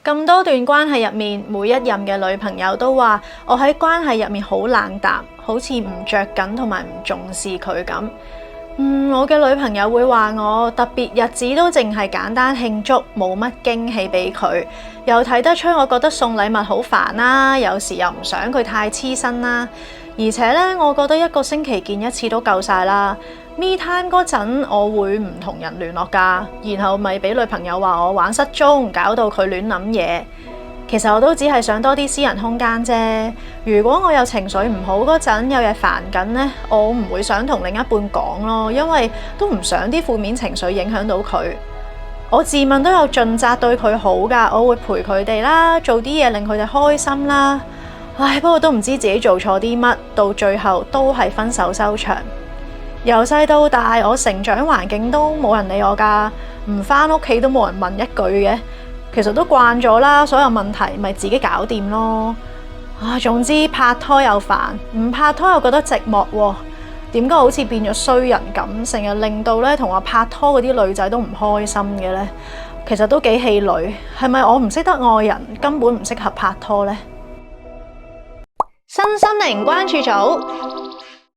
咁多段關係入面，每一任嘅女朋友都話我喺關係入面好冷淡，好似唔着緊同埋唔重視佢咁。我嘅女朋友會話我特別日子都淨係簡單慶祝，冇乜驚喜俾佢，又睇得出我覺得送禮物好煩啦，有時又唔想佢太黐身啦。而且咧，我覺得一個星期見一次都夠晒啦。Me time 嗰陣，我會唔同人聯絡㗎，然後咪俾女朋友話我玩失蹤，搞到佢亂諗嘢。其實我都只係想多啲私人空間啫。如果我有情緒唔好嗰陣，有嘢煩緊呢，我唔會想同另一半講咯，因為都唔想啲負面情緒影響到佢。我自問都有盡責對佢好㗎，我會陪佢哋啦，做啲嘢令佢哋開心啦。唉，不過都唔知自己做錯啲乜，到最後都係分手收場。由細到大，我成長環境都冇人理我㗎，唔返屋企都冇人問一句嘅。其實都慣咗啦，所有問題咪自己搞掂咯。總之拍拖又煩，唔拍拖又覺得寂寞喎。點解好似變咗衰人咁，成日令到咧同我拍拖嗰啲女仔都唔開心嘅呢？其實都幾氣餒，係咪我唔識得愛人，根本唔適合拍拖呢？身心靈關注組